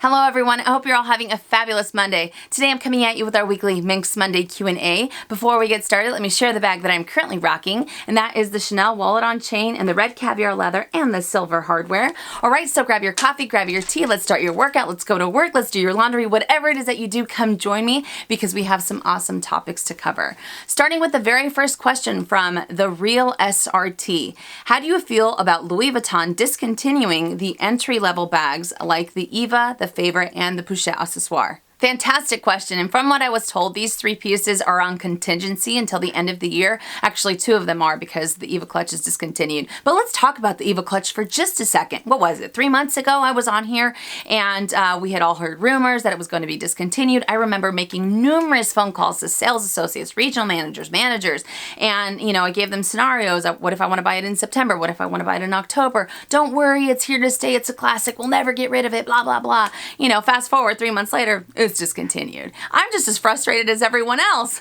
Hello everyone, I hope you're all having a fabulous Monday. Today I'm coming at you with our weekly Minks Monday Q&A. Before we get started, let me share the bag that I'm currently rocking, and that is the Chanel wallet on chain and the red caviar leather and the silver hardware. Alright, so grab your coffee, grab your tea, let's start your workout, let's go to work, let's do your laundry, whatever it is that you do, come join me because we have some awesome topics to cover. Starting with the very first question from The Real SRT. How do you feel about Louis Vuitton discontinuing the entry-level bags like the Eva, the Favorite, and the Pochette Accessoire? Fantastic question, and from what I was told, these three pieces are on contingency until the end of the year. Actually, two of them are because the Eva Clutch is discontinued. But let's talk about the Eva Clutch for just a second. What was it? 3 months ago I was on here and we had all heard rumors that it was going to be discontinued. I remember making numerous phone calls to sales associates, regional managers, and I gave them scenarios. What if I want to buy it in September? What if I want to buy it in October? Don't worry, it's here to stay. It's a classic. We'll never get rid of it, blah, blah, blah. Fast forward 3 months later, it's discontinued. I'm just as frustrated as everyone else.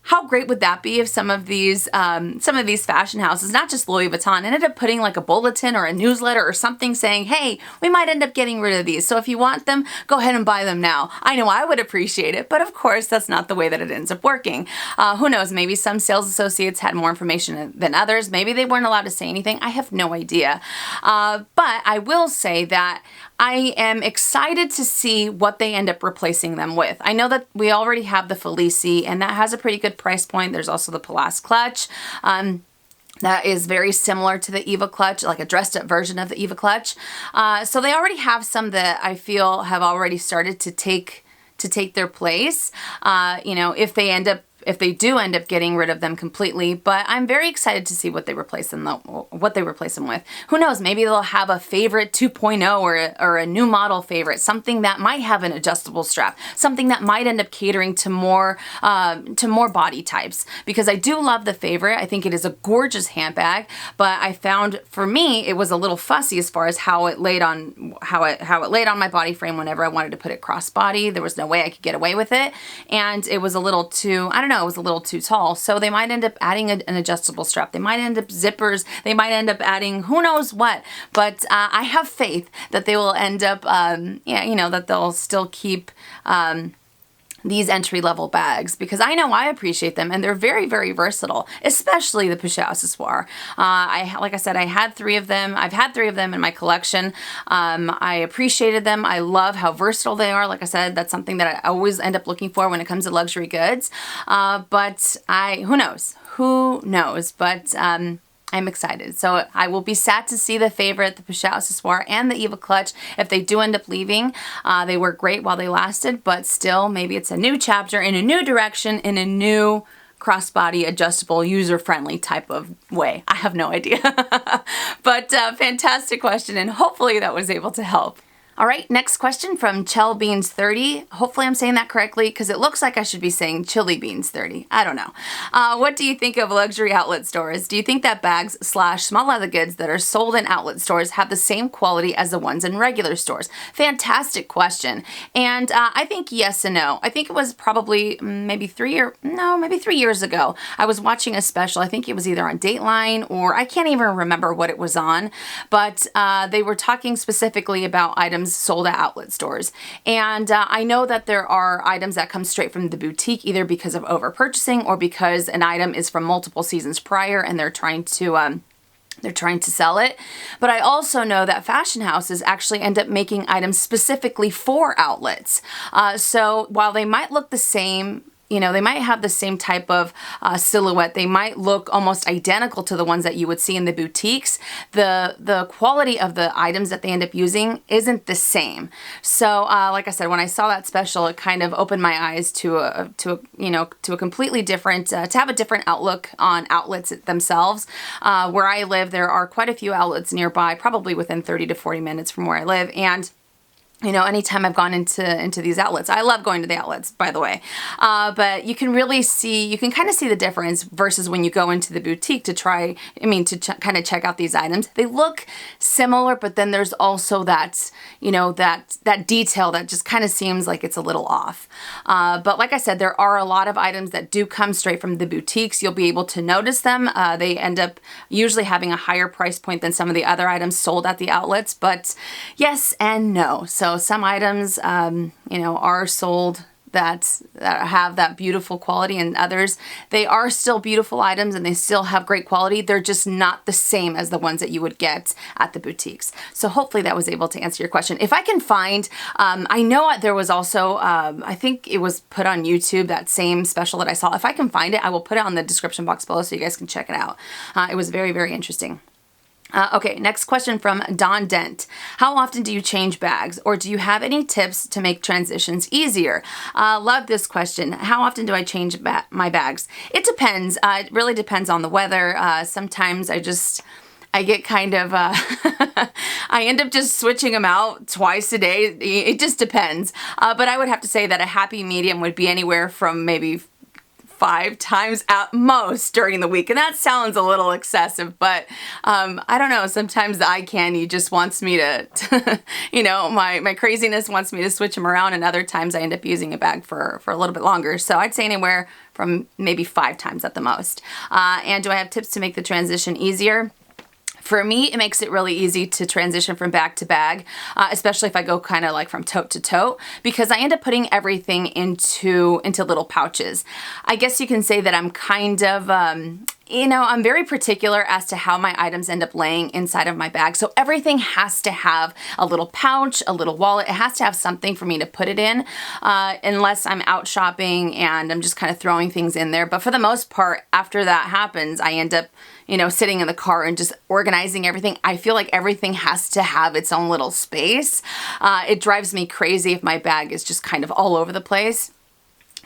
How great would that be if some of these fashion houses, not just Louis Vuitton, ended up putting like a bulletin or a newsletter or something saying, hey, we might end up getting rid of these. So if you want them, go ahead and buy them now. I know I would appreciate it, but of course that's not the way that it ends up working. Who knows, maybe some sales associates had more information than others. Maybe they weren't allowed to say anything. I have no idea. But I will say that I am excited to see what they end up replacing them with. I know that we already have the Felici, and that has a pretty good price point. There's also the Palace Clutch. That is very similar to the Eva Clutch, like a dressed up version of the Eva Clutch. So they already have some that I feel have already started to take their place. If they do end up getting rid of them completely, but I'm very excited to see what they replace them with. Who knows? Maybe they'll have a Favorite 2.0 or a new model Favorite, something that might have an adjustable strap, something that might end up catering to more body types. Because I do love the Favorite. I think it is a gorgeous handbag, but I found for me it was a little fussy as far as how it laid on my body frame whenever I wanted to put it crossbody. There was no way I could get away with it, and it was a little too, I don't know, it was a little too tall. So they might end up adding an adjustable strap. They might end up zippers. They might end up adding who knows what. But I have faith that they will end up, that they'll still keep these entry-level bags, because I know I appreciate them and they're very, very versatile, especially the Pochette Accessoire. Like I said, I had 3 of them. I've had 3 of them in my collection. I appreciated them. I love how versatile they are. Like I said, that's something that I always end up looking for when it comes to luxury goods. But who knows? But I'm excited. So I will be sad to see the Favorite, the Pochette Accessoire, and the Eva Clutch. If they do end up leaving, they were great while they lasted, but still, maybe it's a new chapter in a new direction, in a new crossbody, adjustable, user-friendly type of way. I have no idea. But fantastic question, and hopefully that was able to help. All right, next question from ChellBeans30. Hopefully I'm saying that correctly because it looks like I should be saying ChiliBeans30. I don't know. What do you think of luxury outlet stores? Do you think that bags / small leather goods that are sold in outlet stores have the same quality as the ones in regular stores? Fantastic question. And I think yes and no. I think it was probably maybe 3 years ago. I was watching a special. I think it was either on Dateline or I can't even remember what it was on. But they were talking specifically about items sold at outlet stores. And I know that there are items that come straight from the boutique either because of over purchasing or because an item is from multiple seasons prior and they're trying to sell it. But I also know that fashion houses actually end up making items specifically for outlets. So while they might look the same, they might have the same type of silhouette. They might look almost identical to the ones that you would see in the boutiques. The quality of the items that they end up using isn't the same. So, like I said, when I saw that special, it kind of opened my eyes to a completely different, to have a different outlook on outlets themselves. Where I live, there are quite a few outlets nearby, probably within 30 to 40 minutes from where I live, and anytime I've gone into these outlets, I love going to the outlets, by the way, but you can kind of see the difference versus when you go into the boutique to kind of check out these items. They look similar, but then there's also that detail that just kind of seems like it's a little off. But like I said, there are a lot of items that do come straight from the boutiques. You'll be able to notice them. They end up usually having a higher price point than some of the other items sold at the outlets, but yes and no. So So some items, you know, are sold that have that beautiful quality, and others, they are still beautiful items and they still have great quality. They're just not the same as the ones that you would get at the boutiques. So hopefully that was able to answer your question. If I can find, I know there was also, I think it was put on YouTube, that same special that I saw. If I can find it, I will put it on the description box below so you guys can check it out. It was very, very interesting. Okay, next question from Don Dent. How often do you change bags, or do you have any tips to make transitions easier? Love this question. How often do I change my bags? It depends. It really depends on the weather. Sometimes I get kind of, I end up just switching them out twice a day. It just depends. But I would have to say that a happy medium would be anywhere from maybe 5 times at most during the week. And that sounds a little excessive, but I don't know. Sometimes the eye candy just wants me to, you know, my craziness wants me to switch them around, and other times I end up using a bag for a little bit longer. So I'd say anywhere from maybe 5 times at the most. And do I have tips to make the transition easier? For me, it makes it really easy to transition from bag to bag, especially if I go kind of like from tote to tote, because I end up putting everything into little pouches. I guess you can say that I'm kind of, you know, I'm very particular as to how my items end up laying inside of my bag. So everything has to have a little pouch, a little wallet. It has to have something for me to put it in, unless I'm out shopping and I'm just kind of throwing things in there. But for the most part, after that happens, I end up, you know, sitting in the car and just organizing everything. I feel like everything has to have its own little space. It drives me crazy if my bag is just kind of all over the place.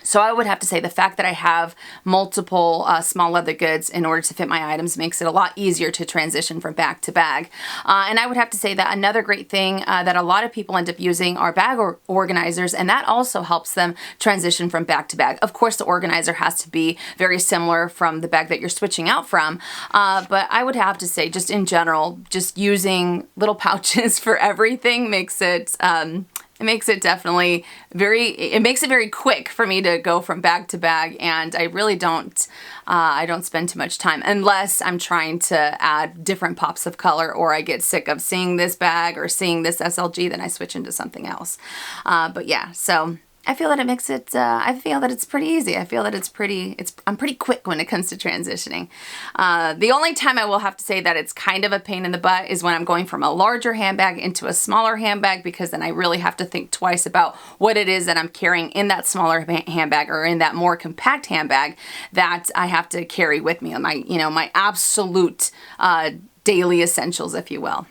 So I would have to say the fact that I have multiple small leather goods in order to fit my items makes it a lot easier to transition from bag to bag. And I would have to say that another great thing that a lot of people end up using are bag organizers, and that also helps them transition from bag to bag. Of course, the organizer has to be very similar from the bag that you're switching out from, but I would have to say just in general, just using little pouches for everything makes it definitely it makes it very quick for me to go from bag to bag, and I really don't spend too much time unless I'm trying to add different pops of color, or I get sick of seeing this bag or seeing this SLG, then I switch into something else. But yeah, so I feel that it makes it, I feel that it's pretty easy. I feel that I'm pretty quick when it comes to transitioning. The only time I will have to say that it's kind of a pain in the butt is when I'm going from a larger handbag into a smaller handbag, because then I really have to think twice about what it is that I'm carrying in that smaller handbag or in that more compact handbag that I have to carry with me, my absolute daily essentials, if you will.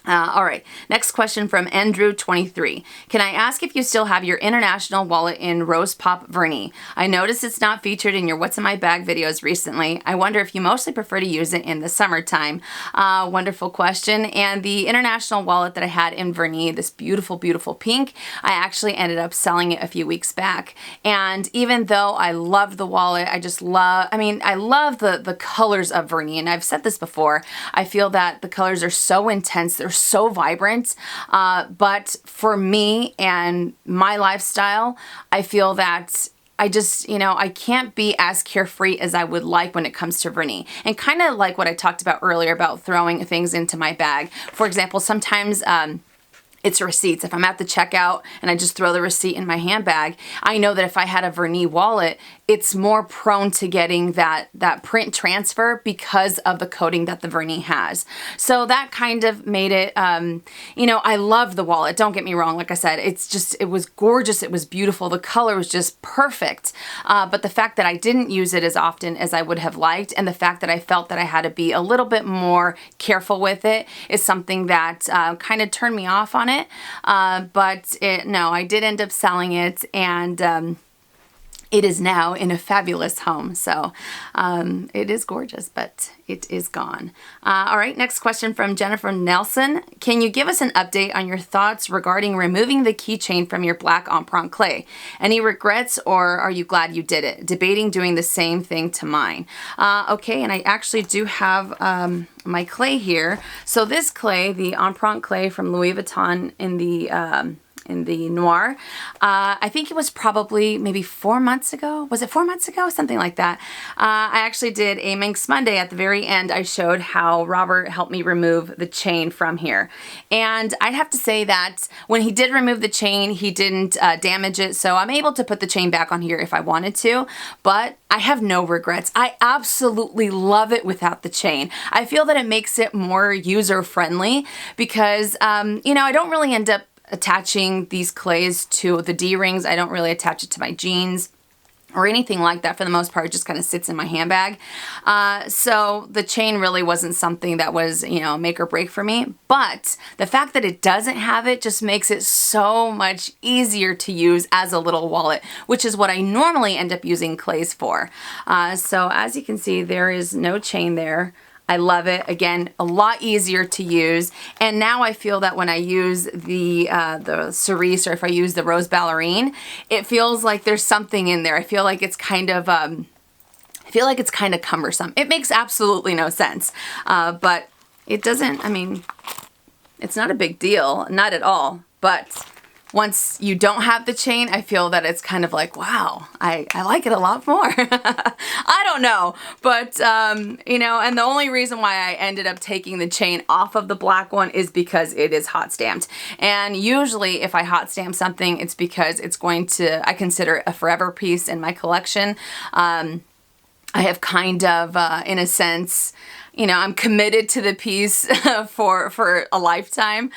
All right, next question from Andrew23. Can I ask if you still have your international wallet in Rose Pop Verie? I noticed it's not featured in your What's in My Bag videos recently. I wonder if you mostly prefer to use it in the summertime. Wonderful question. And the international wallet that I had in Verie, this beautiful, beautiful pink, I actually ended up selling it a few weeks back. And even though I loved the wallet, I love the colors of Verie. And I've said this before, I feel that the colors are so intense. They're so vibrant, but for me and my lifestyle, I feel that I just, I can't be as carefree as I would like when it comes to Verie. And kind of like what I talked about earlier about throwing things into my bag. For example, sometimes it's receipts. If I'm at the checkout and I just throw the receipt in my handbag, I know that if I had a Verie wallet, it's more prone to getting that print transfer because of the coating that the Verie has. So that kind of made it, I love the wallet. Don't get me wrong. Like I said, it was gorgeous. It was beautiful. The color was just perfect. But the fact that I didn't use it as often as I would have liked, and the fact that I felt that I had to be a little bit more careful with it, is something that kind of turned me off on it. But I did end up selling it, and it is now in a fabulous home. So it is gorgeous, but it is gone. All right, next question from Jennifer Nelson. Can you give us an update on your thoughts regarding removing the keychain from your black Empreinte clay? Any regrets, or are you glad you did it? Debating doing the same thing to mine. Okay, and I actually do have my clay here. So this clay, the Empreinte clay from Louis Vuitton in in the noir. I think it was probably maybe 4 months ago. Was it 4 months ago? Something like that. I actually did a Minks Monday. At the very end, I showed how Robert helped me remove the chain from here. And I'd have to say that when he did remove the chain, he didn't damage it. So I'm able to put the chain back on here if I wanted to, but I have no regrets. I absolutely love it without the chain. I feel that it makes it more user-friendly because, you know, I don't really end up attaching these clays to the D-rings. I don't really attach it to my jeans or anything like that. For the most part, it just kind of sits in my handbag. So the chain really wasn't something that was, you know, make or break for me. But the fact that it doesn't have it just makes it so much easier to use as a little wallet, which is what I normally end up using clays for. So as you can see, there is no chain there. I love it. Again, a lot easier to use. And now I feel that when I use the cerise, or if I use the rose ballerine, it feels like there's something in there. I feel like it's kind of, cumbersome. It makes absolutely no sense. But it doesn't, I mean, it's not a big deal, not at all. But once you don't have the chain, I feel that it's kind of like, wow, I like it a lot more. I don't know, but, you know, and the only reason why I ended up taking the chain off of the black one is because it is hot stamped. And usually if I hot stamp something, it's because it's going to, I consider it a forever piece in my collection. I have kind of, in a sense, you know, I'm committed to the piece for a lifetime.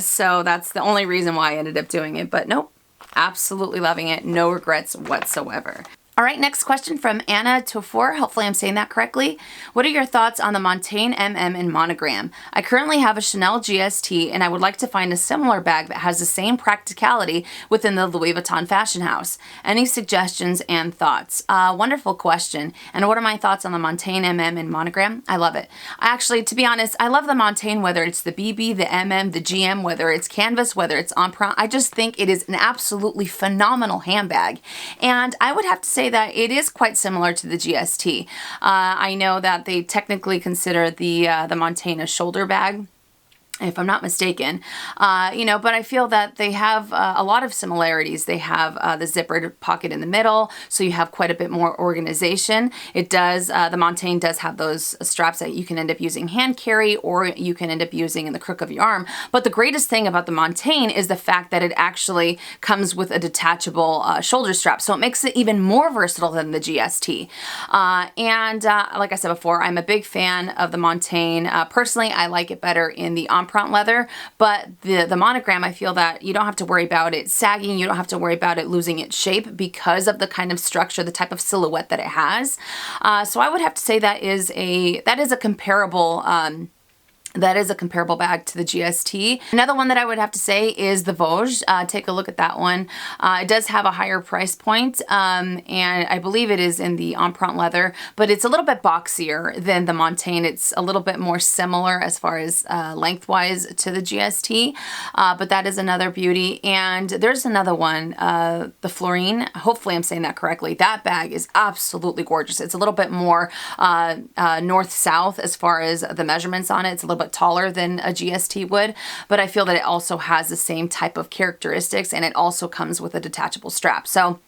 So that's the only reason why I ended up doing it. But nope, absolutely loving it. No regrets whatsoever. All right, next question from Anna Tofor. Hopefully I'm saying that correctly. What are your thoughts on the Montaigne MM in Monogram? I currently have a Chanel GST and I would like to find a similar bag that has the same practicality within the Louis Vuitton fashion house. Any suggestions and thoughts? Wonderful question. And what are my thoughts on the Montaigne MM in Monogram? I love it. Actually, to be honest, I love the Montaigne, whether it's the BB, the MM, the GM, whether it's canvas, whether it's emprunt. I just think it is an absolutely phenomenal handbag. And I would have to say that it is quite similar to the GST. I know that they technically consider the Montaigne a shoulder bag, if I'm not mistaken, you know, but I feel that they have a lot of similarities. They have the zippered pocket in the middle, so you have quite a bit more organization. It does, the Montaigne does have those straps that you can end up using hand carry, or you can end up using in the crook of your arm. But the greatest thing about the Montaigne is the fact that it actually comes with a detachable shoulder strap, so it makes it even more versatile than the GST. And like I said before, I'm a big fan of the Montaigne. Personally, I like it better in the emprunt leather, but the Monogram, I feel that you don't have to worry about it sagging. You don't have to worry about it losing its shape because of the kind of structure, the type of silhouette that it has. So I would have to say that is a comparable bag to the GST. Another one that I would have to say is the Vosges. Take a look at that one. It does have a higher price point, and I believe it is in the emprunt leather, but it's a little bit boxier than the Montaigne. It's a little bit more similar as far as lengthwise to the GST, but that is another beauty. And there's another one, the Florine. Hopefully I'm saying that correctly. That bag is absolutely gorgeous. It's a little bit more north-south as far as the measurements on it. It's a little bit taller than a GST would, but I feel that it also has the same type of characteristics, and it also comes with a detachable strap. So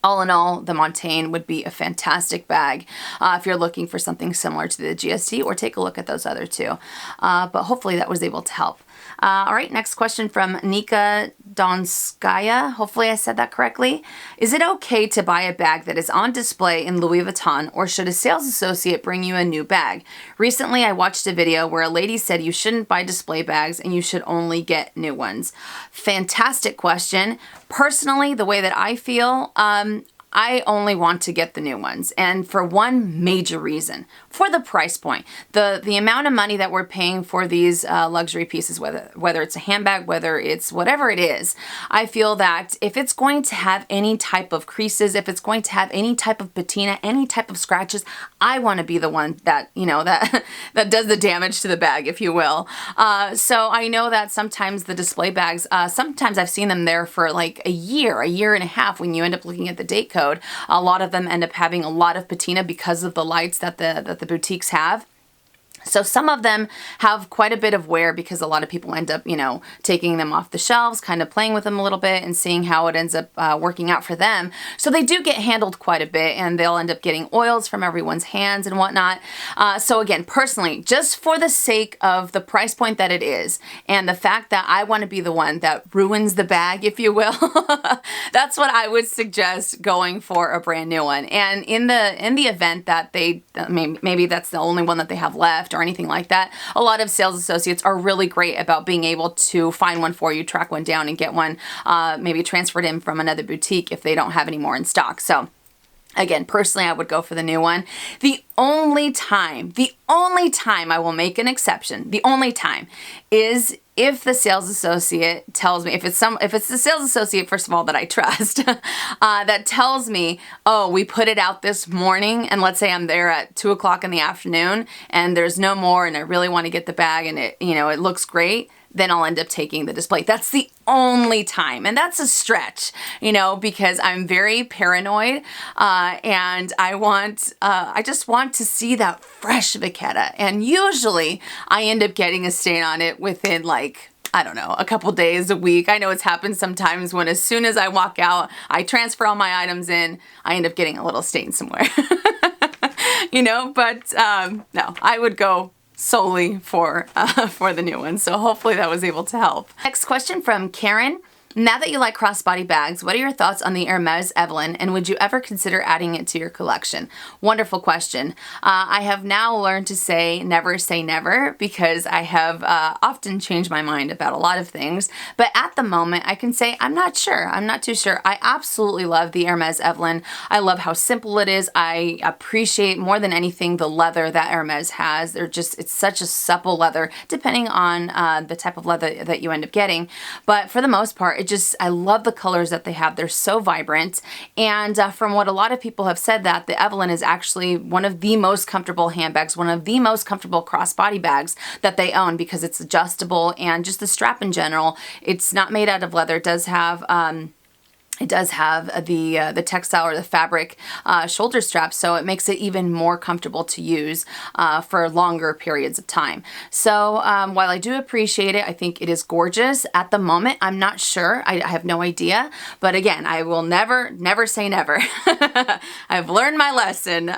all in all, the Montaigne would be a fantastic bag if you're looking for something similar to the GST, or take a look at those other two. But hopefully that was able to help. All right, next question from Nika Donskaya. Hopefully I said that correctly. Is it okay to buy a bag that is on display in Louis Vuitton, or should a sales associate bring you a new bag? Recently, I watched a video where a lady said you shouldn't buy display bags and you should only get new ones. Fantastic question. Personally, the way that I feel, I only want to get the new ones, and for one major reason: for the price point. The amount of money that we're paying for these luxury pieces, whether it's a handbag, whether it's whatever it is, I feel that if it's going to have any type of creases, if it's going to have any type of patina, any type of scratches, I want to be the one that, you know, that does the damage to the bag, if you will. So I know that sometimes the display bags, sometimes I've seen them there for like a year and a half. When you end up looking at the date code, a lot of them end up having a lot of patina because of the lights that the boutiques have. So some of them have quite a bit of wear because a lot of people end up, you know, taking them off the shelves, kind of playing with them a little bit and seeing how it ends up working out for them. So they do get handled quite a bit, and they'll end up getting oils from everyone's hands and whatnot. So again, personally, just for the sake of the price point that it is and the fact that I want to be the one that ruins the bag, if you will, that's what I would suggest going for a brand new one. And in the event that maybe that's the only one that they have left or anything like that, a lot of sales associates are really great about being able to find one for you, track one down, and get one maybe transferred in from another boutique if they don't have any more in stock. So again, personally, I would go for the new one. The only time I will make an exception, the only time, is if the sales associate tells me, if it's the sales associate, first of all, that I trust, that tells me, oh, we put it out this morning, and let's say I'm there at 2 o'clock in the afternoon and there's no more and I really want to get the bag and it, you know, it looks great, then I'll end up taking the display. That's the only time. And that's a stretch, you know, because I'm very paranoid and I just want to see that fresh Vachetta. And usually I end up getting a stain on it within like, I don't know, a couple days, a week. I know it's happened sometimes when as soon as I walk out, I transfer all my items in, I end up getting a little stain somewhere, you know, but no, I would go solely for the new one. So hopefully that was able to help. Next question from Karen. Now that you like crossbody bags, what are your thoughts on the Hermes Evelyn, and would you ever consider adding it to your collection? Wonderful question. I have now learned to say never because I have often changed my mind about a lot of things, but at the moment I can say I'm not sure. I'm not too sure. I absolutely love the Hermes Evelyn. I love how simple it is. I appreciate more than anything the leather that Hermes has. It's such a supple leather, depending on the type of leather that you end up getting, but for the most part, I love the colors that they have. They're so vibrant. And from what a lot of people have said, that the Evelyn is actually one of the most comfortable handbags, one of the most comfortable crossbody bags that they own because it's adjustable, and just the strap in general. It's not made out of leather. It does have the textile or the fabric shoulder strap, so it makes it even more comfortable to use for longer periods of time. So while I do appreciate it, I think it is gorgeous. At the moment, I'm not sure. I have no idea. But again, I will never say never. I've learned my lesson.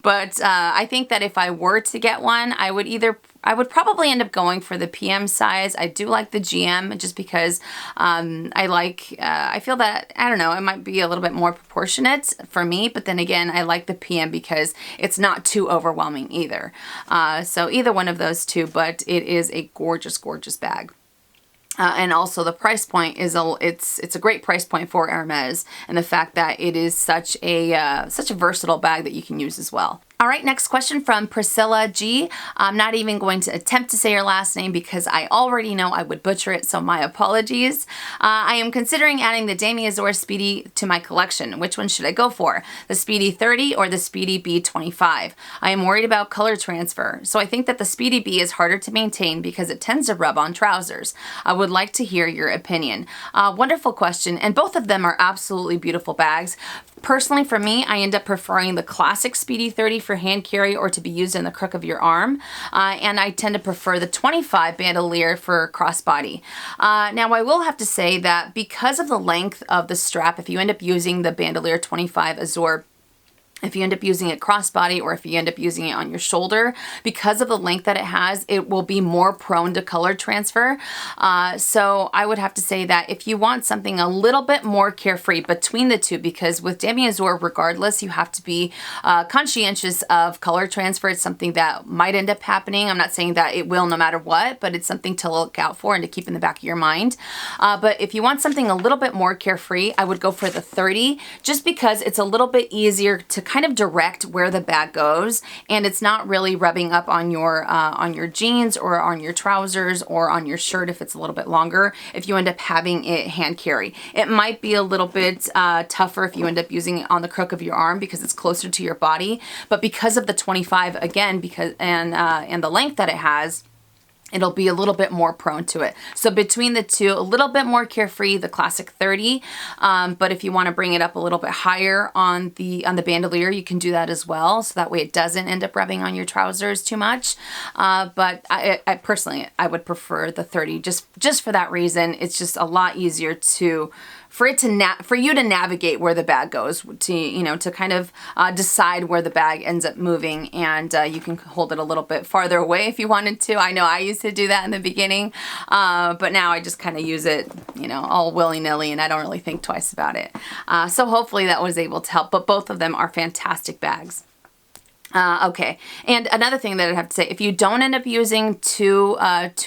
But I think that if I were to get one, I would probably end up going for the PM size. I do like the GM just because I feel that, I don't know, it might be a little bit more proportionate for me, but then again, I like the PM because it's not too overwhelming either. So either one of those two, but it is a gorgeous, gorgeous bag. And also the price point is it's a great price point for Hermes, and the fact that it is such a versatile bag that you can use as well. All right, next question from Priscilla G. I'm not even going to attempt to say your last name because I already know I would butcher it, so my apologies. I am considering adding the Demi Azur Speedy to my collection. Which one should I go for? The Speedy 30 or the SpeedyB 25? I am worried about color transfer, so I think that the SpeedyB is harder to maintain because it tends to rub on trousers. I would like to hear your opinion. Wonderful question, and both of them are absolutely beautiful bags. Personally, for me, I end up preferring the classic Speedy 30 for hand carry or to be used in the crook of your arm, and I tend to prefer the 25 bandolier for crossbody. Now, I will have to say that because of the length of the strap, if you end up using the bandolier 25 Azur, if you end up using it crossbody or if you end up using it on your shoulder, because of the length that it has, it will be more prone to color transfer. So I would have to say that if you want something a little bit more carefree between the two, because with Demi Azur, regardless, you have to be conscientious of color transfer. It's something that might end up happening. I'm not saying that it will no matter what, but it's something to look out for and to keep in the back of your mind. But if you want something a little bit more carefree, I would go for the 30, just because it's a little bit easier to kind of direct where the bag goes, and it's not really rubbing up on your jeans or on your trousers or on your shirt if it's a little bit longer, if you end up having it hand carry. It might be a little bit tougher if you end up using it on the crook of your arm because it's closer to your body, but because of the 25, again, and the length that it has, it'll be a little bit more prone to it. So between the two, a little bit more carefree, the classic 30, but if you want to bring it up a little bit higher on the bandolier, you can do that as well, so that way it doesn't end up rubbing on your trousers too much. But I personally, I would prefer the 30 just for that reason. It's just a lot easier for you to navigate where the bag goes, to kind of decide where the bag ends up moving, and you can hold it a little bit farther away if you wanted to. I know I used to do that in the beginning, but now I just kind of use it, all willy-nilly, and I don't really think twice about it. So hopefully that was able to help, but both of them are fantastic bags. Okay, and another thing that I'd have to say, if you don't end up using too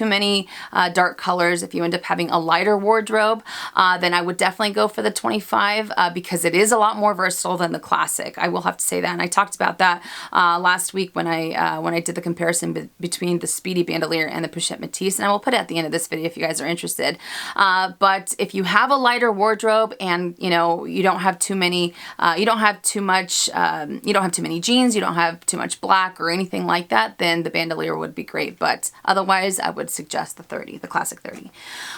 many dark colors, if you end up having a lighter wardrobe, then I would definitely go for the 25 because it is a lot more versatile than the classic. I will have to say that, and I talked about that last week when I did the comparison between the Speedy bandolier and the Pochette Matisse, and I will put it at the end of this video if you guys are interested. But if you have a lighter wardrobe and you don't have too many, you don't have too many jeans, you don't have too much black or anything like that, then the bandolier would be great. But otherwise, I would suggest the 30, the classic 30.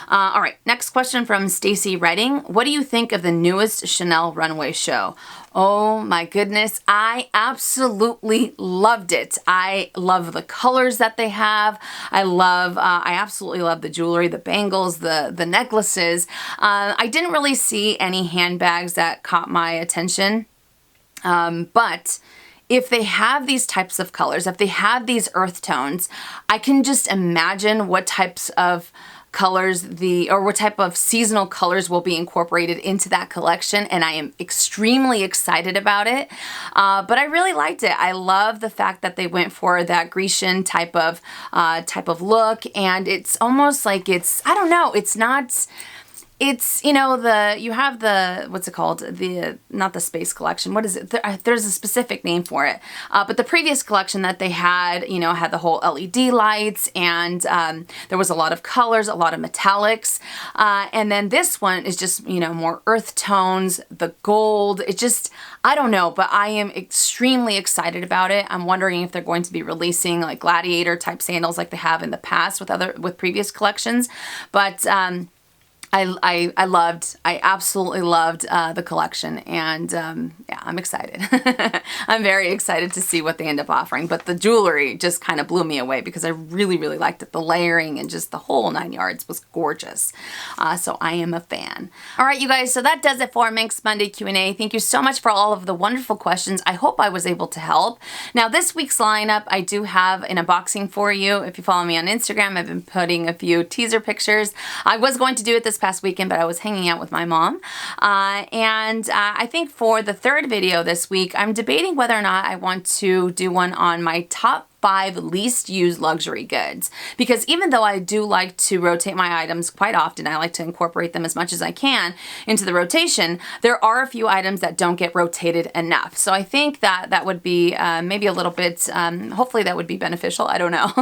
All right, next question from Stacy Redding. What do you think of the newest Chanel runway show? Oh my goodness, I absolutely loved it. I love the colors that they have. I absolutely love the jewelry, the bangles, the necklaces. I didn't really see any handbags that caught my attention, but if they have these types of colors, if they have these earth tones, I can just imagine what types of colors what type of seasonal colors will be incorporated into that collection, and I am extremely excited about it. But I really liked it. I love the fact that they went for that Grecian type of look, and it's almost like I don't know, you have the, what's it called? Not the space collection. What is it? There's a specific name for it. But the previous collection that they had, had the whole LED lights, and there was a lot of colors, a lot of metallics. And then this one is just, more earth tones, the gold. I don't know, but I am extremely excited about it. I'm wondering if they're going to be releasing like gladiator type sandals like they have in the past with previous collections. But, I absolutely loved the collection, and yeah, I'm excited. I'm very excited to see what they end up offering, but the jewelry just kind of blew me away because I really, really liked it. The layering and just the whole 9 yards was gorgeous. So I am a fan. All right, you guys, so that does it for Minks Monday Q&A. Thank you so much for all of the wonderful questions. I hope I was able to help. Now, this week's lineup, I do have an unboxing for you. If you follow me on Instagram, I've been putting a few teaser pictures. I was going to do it this past weekend, but I was hanging out with my mom. I think for the third video this week, I'm debating whether or not I want to do one on my top 5 least used luxury goods, because even though I do like to rotate my items quite often, I like to incorporate them as much as I can into the rotation, there are a few items that don't get rotated enough. So I think that would be maybe a little bit, hopefully that would be beneficial, I don't know.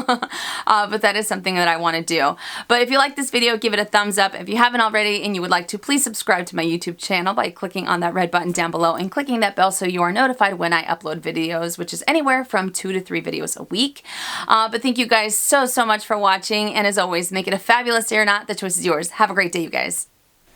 But that is something that I want to do. But if you like this video, give it a thumbs up. If you haven't already and you would like to, please subscribe to my YouTube channel by clicking on that red button down below and clicking that bell so you are notified when I upload videos, which is anywhere from 2 to 3 videos a week. But thank you guys so much for watching, and as always, make it a fabulous day or not. The choice is yours. Have a great day, you guys.